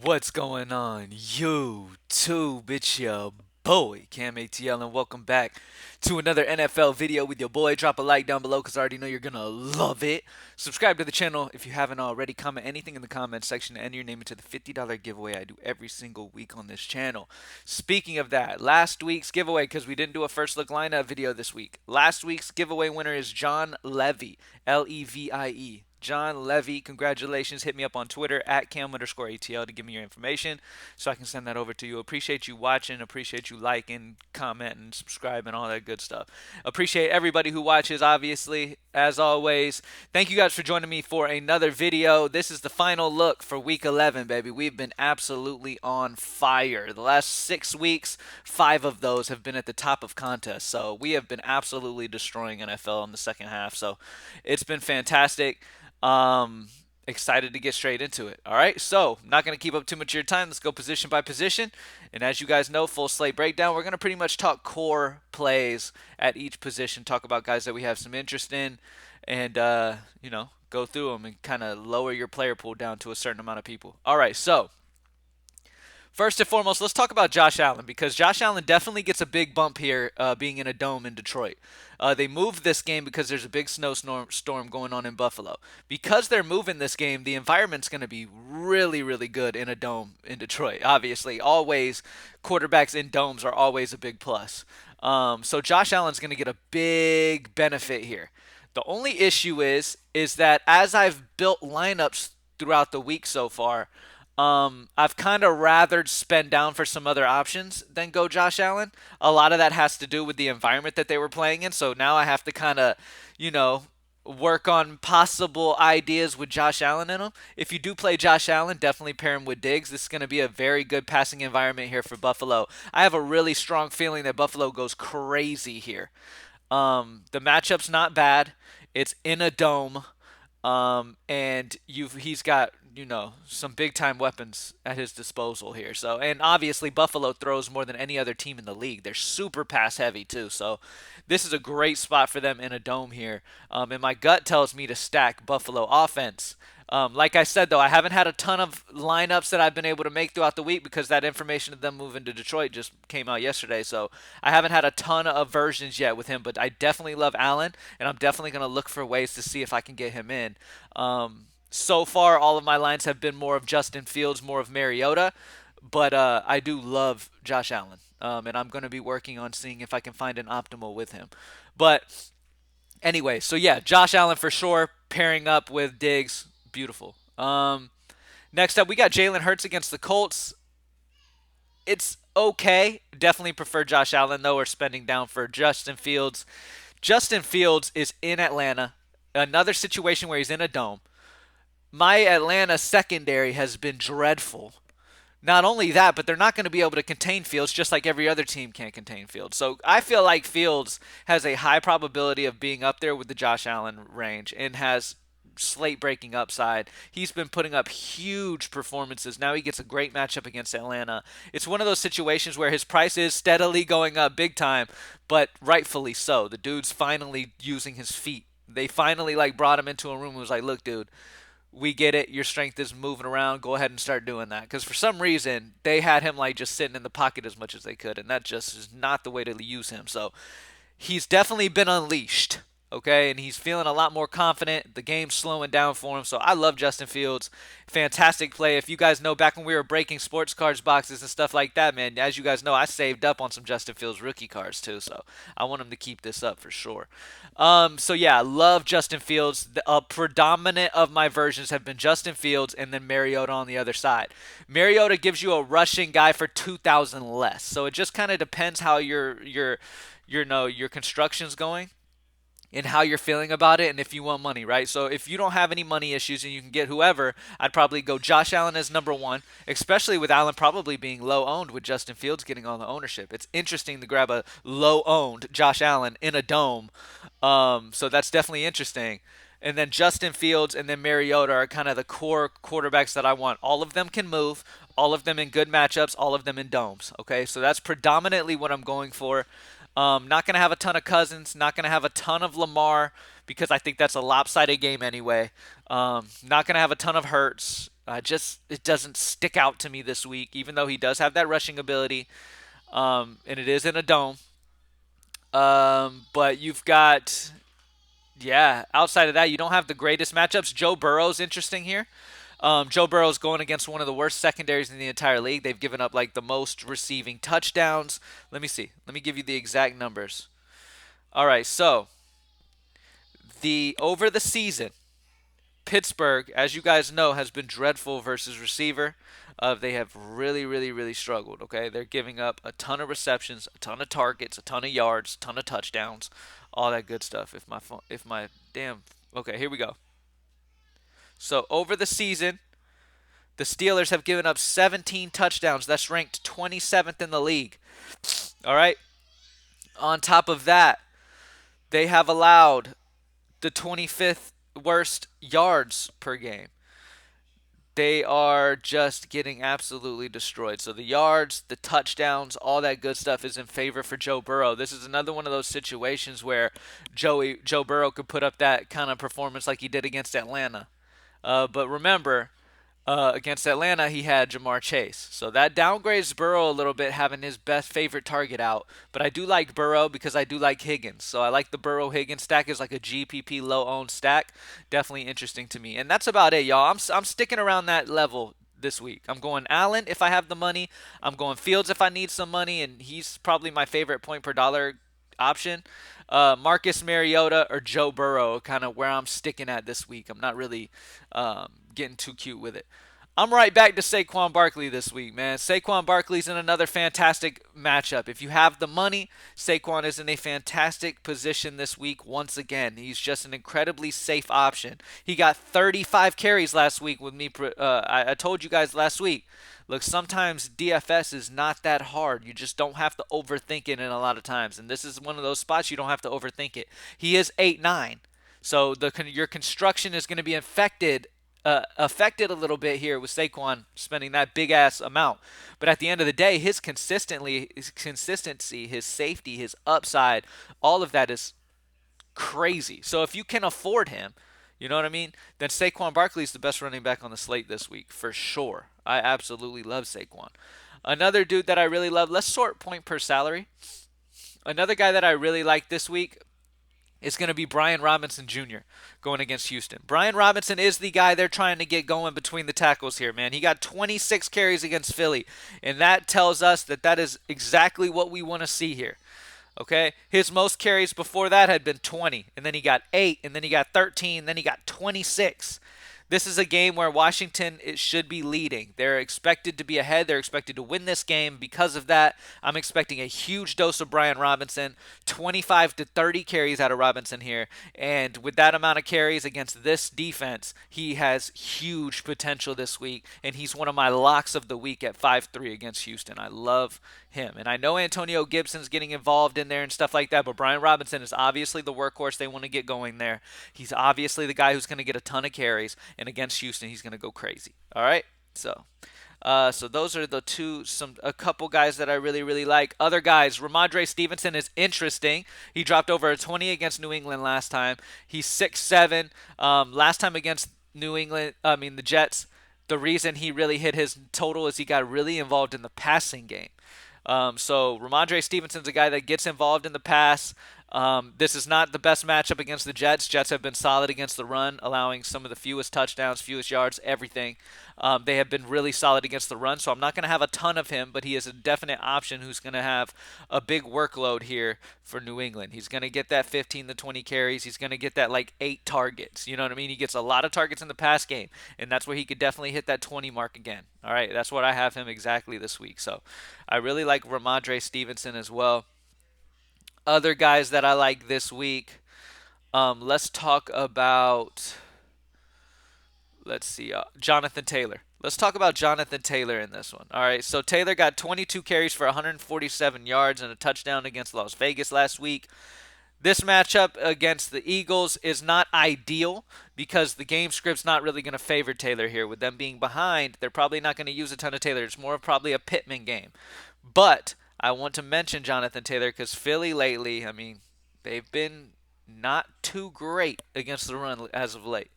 What's going on, YouTube? It's your boy, CamATL, and welcome back to another NFL video with your boy. Drop a like down below because I already know you're going to love it. Subscribe to the channel if you haven't already. Comment anything in the comments section and enter your name into the $50 giveaway I do every single week on this channel. Speaking of that, last week's giveaway, because we didn't do a first look lineup video this week, last week's giveaway winner is John Levy, Levie. John Levy, congratulations. Hit me up on Twitter at cam_ATL to give me your information so I can send that over to you. Appreciate you watching. Appreciate you liking, commenting, subscribing, all that good stuff. Appreciate everybody who watches, obviously, as always. Thank you guys for joining me for another video. This is the final look for week 11, baby. We've been absolutely on fire. The last 6 weeks, 5 of those have been at the top of contests. So we have been absolutely destroying NFL in the second half. So it's been fantastic. Excited to get straight into it. All right, so I'm not going to keep up too much of your time. Let's go position by position. And as you guys know, full slate breakdown. We're going to pretty much talk core plays at each position, talk about guys that we have some interest in, and go through them and kind of lower your player pool down to a certain amount of people. All right, so first and foremost, let's talk about Josh Allen because Josh Allen definitely gets a big bump here being in a dome in Detroit. They moved this game because there's a big snowstorm going on in Buffalo. Because they're moving this game, the environment's going to be really, really good in a dome in Detroit. Obviously, always quarterbacks in domes are always a big plus. So Josh Allen's going to get a big benefit here. The only issue is that as I've built lineups throughout the week so far, I've kind of rathered spend down for some other options than go Josh Allen. A lot of that has to do with the environment that they were playing in. So now I have to kind of, you know, work on possible ideas with Josh Allen in them. If you do play Josh Allen, definitely pair him with Diggs. This is going to be a very good passing environment here for Buffalo. I have a really strong feeling that Buffalo goes crazy here. The matchup's not bad. It's in a dome. And he's got some big time weapons at his disposal here. So and obviously Buffalo throws more than any other team in the league. They're super pass heavy too. So this is a great spot for them in a dome here. And my gut tells me to stack Buffalo offense. Like I said, though, I haven't had a ton of lineups that I've been able to make throughout the week because that information of them moving to Detroit just came out yesterday. So I haven't had a ton of versions yet with him, but I definitely love Allen, and I'm definitely going to look for ways to see if I can get him in. So far, all of my lines have been more of Justin Fields, more of Mariota, but I do love Josh Allen, and I'm going to be working on seeing if I can find an optimal with him. But anyway, so yeah, Josh Allen for sure, pairing up with Diggs, beautiful. Next up, we got Jalen Hurts against the Colts. It's okay. Definitely prefer Josh Allen, though, or spending down for Justin Fields. Justin Fields is in Atlanta. Another situation where he's in a dome. My Atlanta secondary has been dreadful. Not only that, but they're not going to be able to contain Fields just like every other team can't contain Fields. So I feel like Fields has a high probability of being up there with the Josh Allen range and has slate breaking upside. He's been putting up huge performances. Now he gets a great matchup against Atlanta. It's one of those situations where his price is steadily going up big time, but rightfully so. The dude's finally using his feet. They finally brought him into a room and was like, "Look, dude, we get it. Your strength is moving around. Go ahead and start doing that." Because for some reason, they had him just sitting in the pocket as much as they could, and that just is not the way to use him. So he's definitely been unleashed. Okay, and he's feeling a lot more confident. The game's slowing down for him. So I love Justin Fields. Fantastic play. If you guys know, back when we were breaking sports cards boxes and stuff like that, man, as you guys know, I saved up on some Justin Fields rookie cards too. So I want him to keep this up for sure. So yeah, I love Justin Fields. The predominant of my versions have been Justin Fields and then Mariota on the other side. Mariota gives you a rushing guy for 2,000 less. So it just kind of depends how your construction's going and how you're feeling about it and if you want money, right? So if you don't have any money issues and you can get whoever, I'd probably go Josh Allen as number one, especially with Allen probably being low owned with Justin Fields getting all the ownership. It's interesting to grab a low owned Josh Allen in a dome. So that's definitely interesting. And then Justin Fields and then Mariota are kind of the core quarterbacks that I want. All of them can move, all of them in good matchups, all of them in domes. Okay, so that's predominantly what I'm going for. Not going to have a ton of Cousins. Not going to have a ton of Lamar because I think that's a lopsided game anyway. Not going to have a ton of Hurts. It doesn't stick out to me this week, even though he does have that rushing ability, and it is in a dome. But you've got, yeah, outside of that, you don't have the greatest matchups. Joe Burrow's interesting here. Joe Burrow's going against one of the worst secondaries in the entire league. They've given up like the most receiving touchdowns. Let me see. Let me give you the exact numbers. All right, so the over the season, Pittsburgh, as you guys know, has been dreadful versus receiver. They have really, really, really struggled. Okay, they're giving up a ton of receptions, a ton of targets, a ton of yards, a ton of touchdowns, all that good stuff. If my damn, okay, here we go. So over the season, the Steelers have given up 17 touchdowns. That's ranked 27th in the league. All right. On top of that, they have allowed the 25th worst yards per game. They are just getting absolutely destroyed. So the yards, the touchdowns, all that good stuff is in favor for Joe Burrow. This is another one of those situations where Joe Burrow could put up that kind of performance like he did against Atlanta. But remember, against Atlanta, he had Jamar Chase. So that downgrades Burrow a little bit, having his best favorite target out. But I do like Burrow because I do like Higgins. So I like the Burrow Higgins stack is like a GPP low owned stack. Definitely interesting to me. And that's about it, y'all. I'm sticking around that level this week. I'm going Allen if I have the money. I'm going Fields if I need some money, and he's probably my favorite point per dollar option. Marcus Mariota or Joe Burrow, kind of where I'm sticking at this week. I'm not really getting too cute with it. I'm right back to Saquon Barkley this week, man. Saquon Barkley's in another fantastic matchup. If you have the money, Saquon is in a fantastic position this week once again. He's just an incredibly safe option. He got 35 carries last week with me. I told you guys last week. Look, sometimes DFS is not that hard. You just don't have to overthink it in a lot of times. And this is one of those spots you don't have to overthink it. He is 8'9". So your construction is going to be affected a little bit here with Saquon spending that big ass amount. But at the end of the day, his consistency, his safety, his upside, all of that is crazy. So if you can afford him, you know what I mean? Then Saquon Barkley is the best running back on the slate this week for sure. I absolutely love Saquon. Another dude that I really love. Let's sort point per salary. Another guy that I really like this week is going to be Brian Robinson Jr. going against Houston. Brian Robinson is the guy they're trying to get going between the tackles here, man. He got 26 carries against Philly, and that tells us that that is exactly what we want to see here. Okay? His most carries before that had been 20, and then he got 8, and then he got 13, then he got 26. This is a game where Washington should be leading. They're expected to be ahead. They're expected to win this game. Because of that, I'm expecting a huge dose of Brian Robinson, 25 to 30 carries out of Robinson here. And with that amount of carries against this defense, he has huge potential this week. And he's one of my locks of the week at 5-3 against Houston. I love him. And I know Antonio Gibson's getting involved in there and stuff like that, but Brian Robinson is obviously the workhorse they want to get going there. He's obviously the guy who's going to get a ton of carries, and against Houston, he's going to go crazy. All right? So those are a couple guys that I really, really like. Other guys, Ramondre Stevenson is interesting. He dropped over a 20 against New England last time. He's 6'7". Last time against the Jets, the reason he really hit his total is he got really involved in the passing game. So Ramondre Stevenson's a guy that gets involved in the pass. This is not the best matchup against the Jets. Jets have been solid against the run, allowing some of the fewest touchdowns, fewest yards, everything. They have been really solid against the run, so I'm not going to have a ton of him, but he is a definite option who's going to have a big workload here for New England. He's going to get that 15 to 20 carries. He's going to get that like 8 targets. You know what I mean? He gets a lot of targets in the pass game, and that's where he could definitely hit that 20 mark again. All right, that's what I have him exactly this week. So I really like Ramondre Stevenson as well. Other guys that I like this week. Let's talk about. Let's see, Jonathan Taylor. Let's talk about Jonathan Taylor in this one. All right, so Taylor got 22 carries for 147 yards and a touchdown against Las Vegas last week. This matchup against the Eagles is not ideal because the game script's not really going to favor Taylor here. With them being behind, they're probably not going to use a ton of Taylor. It's more of probably a Pittman game. But I want to mention Jonathan Taylor because Philly lately, I mean, they've been not too great against the run as of late.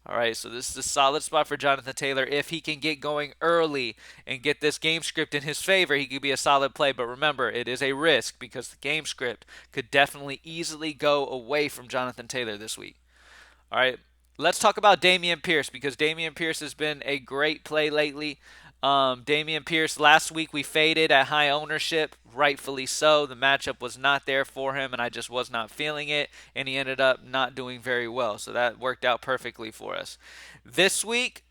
All right, so this is a solid spot for Jonathan Taylor. If he can get going early and get this game script in his favor, he could be a solid play. But remember, it is a risk because the game script could definitely easily go away from Jonathan Taylor this week. All right, let's talk about Dameon Pierce because Dameon Pierce has been a great play lately. Dameon Pierce, last week we faded at high ownership, rightfully so. The matchup was not there for him, and I just was not feeling it, and he ended up not doing very well. So that worked out perfectly for us. This week,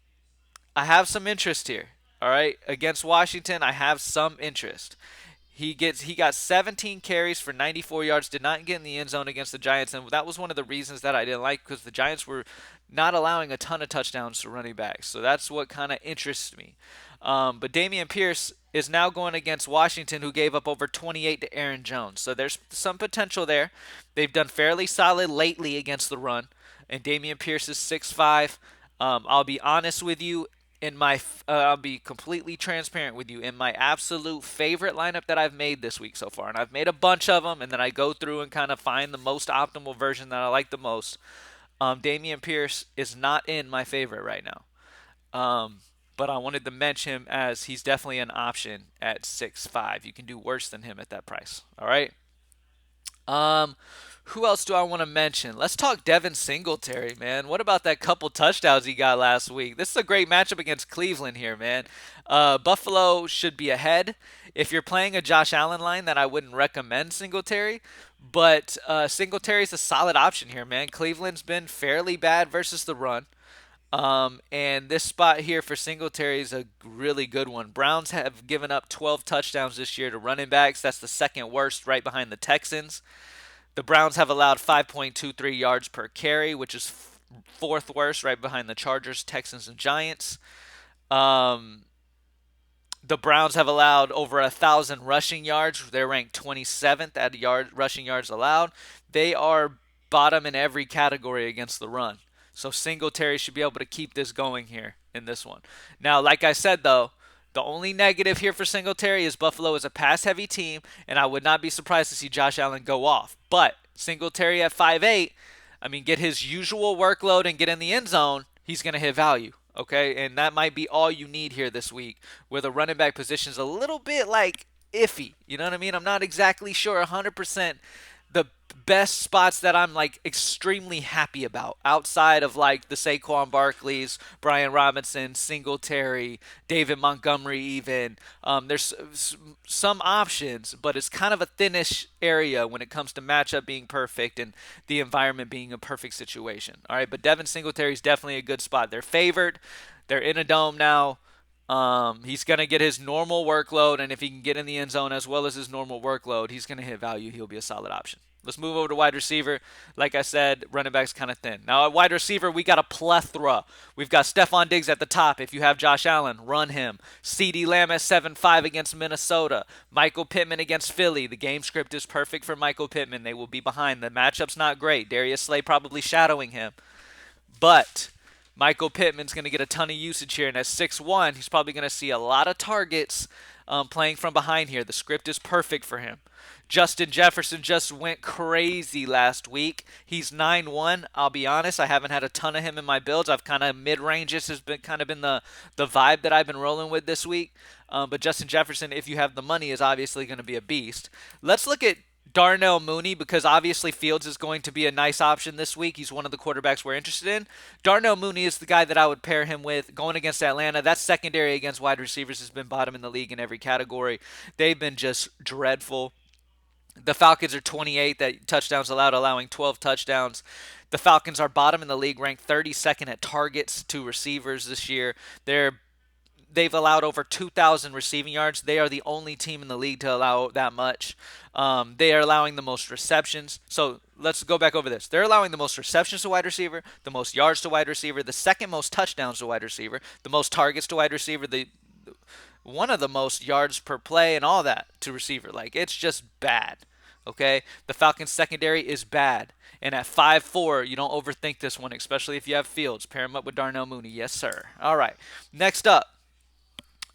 I have some interest here. All right, against Washington, I have some interest. He got 17 carries for 94 yards. Did not get in the end zone against the Giants, and that was one of the reasons that I didn't like because the Giants were not allowing a ton of touchdowns to running backs. So that's what kind of interests me. But Dameon Pierce is now going against Washington, who gave up over 28 to Aaron Jones. So there's some potential there. They've done fairly solid lately against the run, and Dameon Pierce is 6'5". I'll be honest with you. I'll be completely transparent with you. In my absolute favorite lineup that I've made this week so far, and I've made a bunch of them, and then I go through and kind of find the most optimal version that I like the most. Dameon Pierce is not in my favorite right now. But I wanted to mention him as he's definitely an option at 6'5". You can do worse than him at that price. All right. Um, who else do I want to mention? Let's talk Devin Singletary, man. What about that couple touchdowns he got last week? This is a great matchup against Cleveland here, man. Buffalo should be ahead. If you're playing a Josh Allen line, that I wouldn't recommend Singletary. But Singletary's a solid option here, man. Cleveland's been fairly bad versus the run. And this spot here for Singletary is a really good one. Browns have given up 12 touchdowns this year to running backs. That's the second worst, right behind the Texans. The Browns have allowed 5.23 yards per carry, which is fourth worst, right behind the Chargers, Texans, and Giants. Um, the Browns have allowed over 1,000 rushing yards. They're ranked 27th at rushing yards allowed. They are bottom in every category against the run. So Singletary should be able to keep this going here in this one. Now, like I said, though, the only negative here for Singletary is Buffalo is a pass-heavy team, and I would not be surprised to see Josh Allen go off. But Singletary at 5'8", I mean, get his usual workload and get in the end zone, he's going to hit value. Okay, and that might be all you need here this week, where the running back position is a little bit like iffy. You know what I mean? I'm not exactly sure 100% the best spots that I'm like extremely happy about outside of like the Saquon Barkleys, Brian Robinson, Singletary, David Montgomery even. There's some options, but it's kind of a thinnish area when it comes to matchup being perfect and the environment being a perfect situation. All right, but Devin Singletary is definitely a good spot. They're favored. They're in a dome now. He's going to get his normal workload, and if he can get in the end zone as well as his normal workload, he's going to hit value. He'll be a solid option. Let's move over to wide receiver. Like I said, running back's kind of thin. Now, at wide receiver, we got a plethora. We've got Stephon Diggs at the top. If you have Josh Allen, run him. CeeDee Lamb at 7.5 against Minnesota. Michael Pittman against Philly. The game script is perfect for Michael Pittman. They will be behind. The matchup's not great. Darius Slay probably shadowing him. But Michael Pittman's going to get a ton of usage here, and at 6'1", he's probably going to see a lot of targets playing from behind here. The script is perfect for him. Justin Jefferson just went crazy last week. He's 9-1. I'll be honest, I haven't had a ton of him in my builds. I've kind of mid-ranges has been kind of been the vibe that I've been rolling with this week. But Justin Jefferson, if you have the money, is obviously going to be a beast. Let's look at Darnell Mooney, because obviously Fields is going to be a nice option this week. He's one of the quarterbacks we're interested in. Darnell Mooney is the guy that I would pair him with going against Atlanta. That secondary against wide receivers has been bottom in the league in every category. They've been just dreadful. The Falcons are 28 that touchdowns allowed, allowing 12 touchdowns. The Falcons are bottom in the league, ranked 32nd at targets to receivers this year. They've allowed over 2,000 receiving yards. They are the only team in the league to allow that much. They are allowing the most receptions. So let's go back over this. They're allowing the most receptions to wide receiver, the most yards to wide receiver, the second most touchdowns to wide receiver, the most targets to wide receiver, one of the most yards per play and all that to receiver. Like, it's just bad. Okay? The Falcons secondary is bad. And at 5'4", you don't overthink this one, especially if you have Fields. Pair him up with Darnell Mooney. Yes, sir. All right. Next up,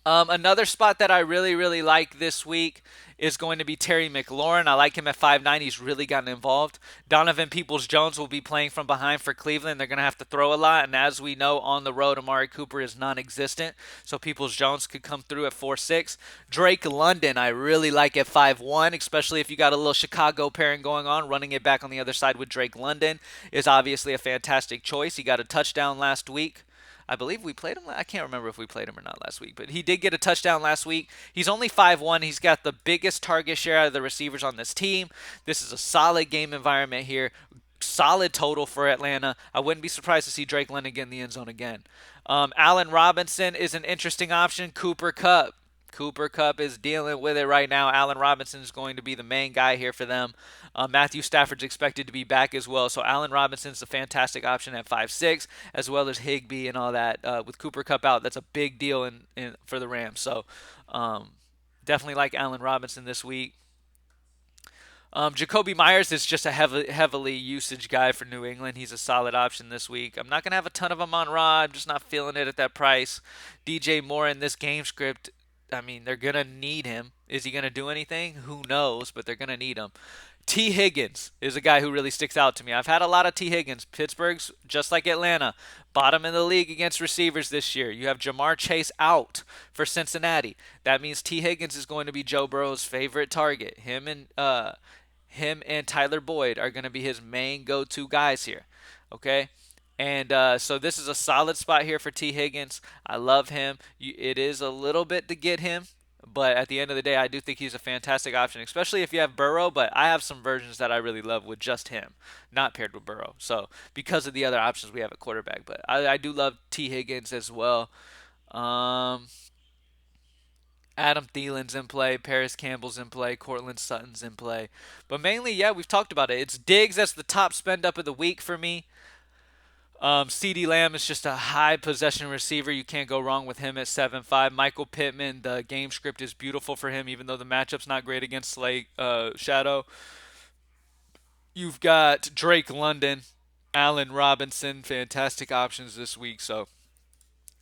Another spot that I really, really like this week is going to be Terry McLaurin. I like him at 5'9". He's really gotten involved. Donovan Peoples-Jones will be playing from behind for Cleveland. They're going to have to throw a lot, and as we know, on the road, Amari Cooper is non-existent, so Peoples-Jones could come through at 4'6". Drake London, I really like at 5'1", especially if you got a little Chicago pairing going on. Running it back on the other side with Drake London is obviously a fantastic choice. He got a touchdown last week. I believe we played him. I can't remember if we played him or not last week, but he did get a touchdown last week. He's only 5'1". He's got the biggest target share out of the receivers on this team. This is a solid game environment here. Solid total for Atlanta. I wouldn't be surprised to see Drake London get in the end zone again. Allen Robinson is an interesting option. Cooper Kupp. Cooper Kupp is dealing with it right now. Allen Robinson is going to be the main guy here for them. Matthew Stafford's expected to be back as well. So Allen Robinson's a fantastic option at 5'6", as well as Higbee and all that. With Cooper Kupp out, that's a big deal for the Rams. So definitely like Allen Robinson this week. Jacoby Myers is just a heavily usage guy for New England. He's a solid option this week. I'm not going to have a ton of him on Raw. I'm just not feeling it at that price. DJ Moore in this game script, I mean, they're going to need him. Is he going to do anything? Who knows, but they're going to need him. T. Higgins is a guy who really sticks out to me. I've had a lot of T. Higgins. Pittsburgh's, just like Atlanta, bottom in the league against receivers this year. You have Jamar Chase out for Cincinnati. That means T. Higgins is going to be Joe Burrow's favorite target. Him and Tyler Boyd are going to be his main go-to guys here. Okay? And so this is a solid spot here for T. Higgins. I love him. It is a little bit to get him, but at the end of the day, I do think he's a fantastic option, especially if you have Burrow. But I have some versions that I really love with just him, not paired with Burrow. So because of the other options we have at quarterback, but I do love T. Higgins as well. Um, Adam Thielen's in play, Paris Campbell's in play, Cortland Sutton's in play. But mainly, yeah, we've talked about it. It's Diggs that's the top spend up of the week for me. CeeDee Lamb is just a high possession receiver. You can't go wrong with him at 7'5". Michael Pittman, the game script is beautiful for him, even though the matchup's not great against Slate Shadow. You've got Drake London, Allen Robinson, fantastic options this week. So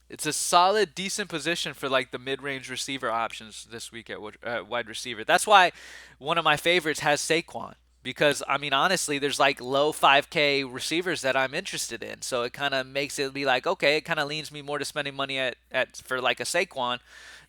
it's a solid, decent position for like the mid-range receiver options this week at wide receiver. That's why one of my favorites has Saquon because I mean honestly, there's like low 5K receivers that I'm interested in. So it kind of makes it be like okay, it kind of leans me more to spending money at for like a Saquon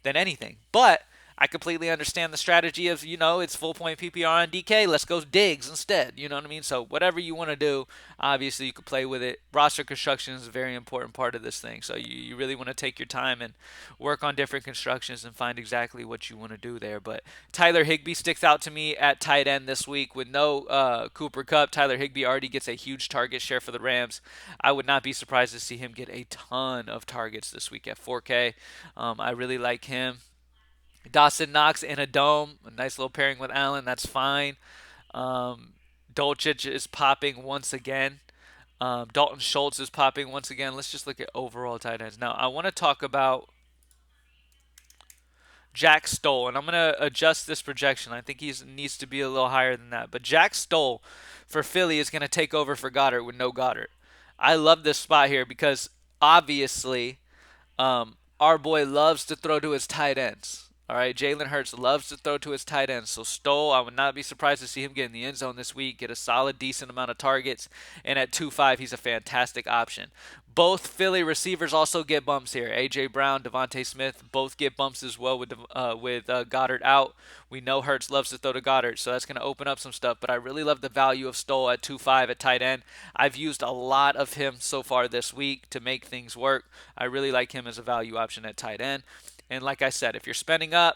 than anything. But I completely understand the strategy of, it's full point PPR on DK. Let's go Diggs instead. You know what I mean? So whatever you want to do, obviously you can play with it. Roster construction is a very important part of this thing. So you really want to take your time and work on different constructions and find exactly what you want to do there. But Tyler Higbee sticks out to me at tight end this week with no Cooper Kupp. Tyler Higbee already gets a huge target share for the Rams. I would not be surprised to see him get a ton of targets this week at 4K. I really like him. Dawson Knox in a dome, a nice little pairing with Allen. That's fine. Dolchich is popping once again. Dalton Schultz is popping once again. Let's just look at overall tight ends. Now, I want to talk about Jack Stoll, and I'm going to adjust this projection. I think he needs to be a little higher than that. But Jack Stoll for Philly is going to take over for Goddard with no Goddard. I love this spot here because obviously our boy loves to throw to his tight ends. All right, Jalen Hurts loves to throw to his tight ends. So Stoll, I would not be surprised to see him get in the end zone this week, get a solid, decent amount of targets, and at 2.5, he's a fantastic option. Both Philly receivers also get bumps here. A.J. Brown, Devontae Smith both get bumps as well with Goddard out. We know Hurts loves to throw to Goddard, so that's going to open up some stuff. But I really love the value of Stoll at 2.5 at tight end. I've used a lot of him so far this week to make things work. I really like him as a value option at tight end. And like I said, if you're spending up,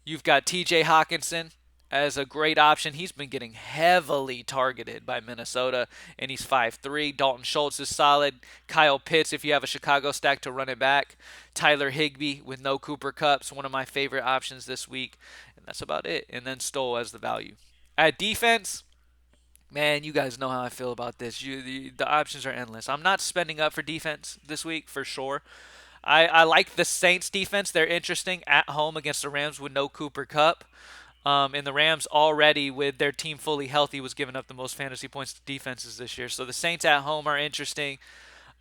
you've got TJ Hawkinson as a great option. He's been getting heavily targeted by Minnesota, and he's 5'3". Dalton Schultz is solid. Kyle Pitts, if you have a Chicago stack to run it back. Tyler Higbee with no Cooper Kupps, one of my favorite options this week. And that's about it. And then Stoll as the value. At defense, man, you guys know how I feel about this. The options are endless. I'm not spending up for defense this week for sure. I like the Saints defense. They're interesting at home against the Rams with no Cooper Kupp. And the Rams already, with their team fully healthy, was giving up the most fantasy points to defenses this year. So the Saints at home are interesting.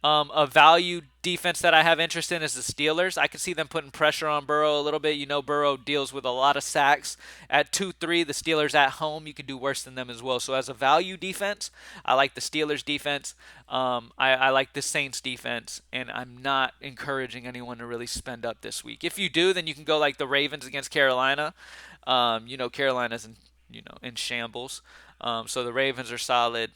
A value defense that I have interest in is the Steelers. I can see them putting pressure on Burrow a little bit. You know, Burrow deals with a lot of sacks. At 2-3, the Steelers at home, you could do worse than them as well. So as a value defense, I like the Steelers defense. I like the Saints defense, and I'm not encouraging anyone to really spend up this week. If you do, then you can go like the Ravens against Carolina. Carolina's in shambles. So the Ravens are solid.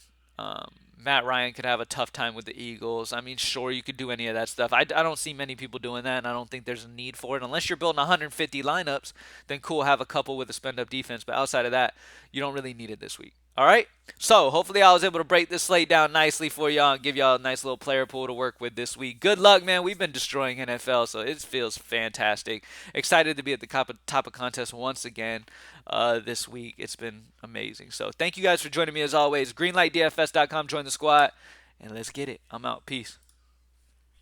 Matt Ryan could have a tough time with the Eagles. I mean, sure, you could do any of that stuff. I don't see many people doing that, and I don't think there's a need for it. Unless you're building 150 lineups, then cool, have a couple with a spend-up defense. But outside of that, you don't really need it this week. All right? So hopefully I was able to break this slate down nicely for y'all and give y'all a nice little player pool to work with this week. Good luck, man. We've been destroying NFL, so it feels fantastic. Excited to be at the top of contest once again this week. It's been amazing. So thank you guys for joining me as always. Greenlightdfs.com. Join the squad, and let's get it. I'm out. Peace.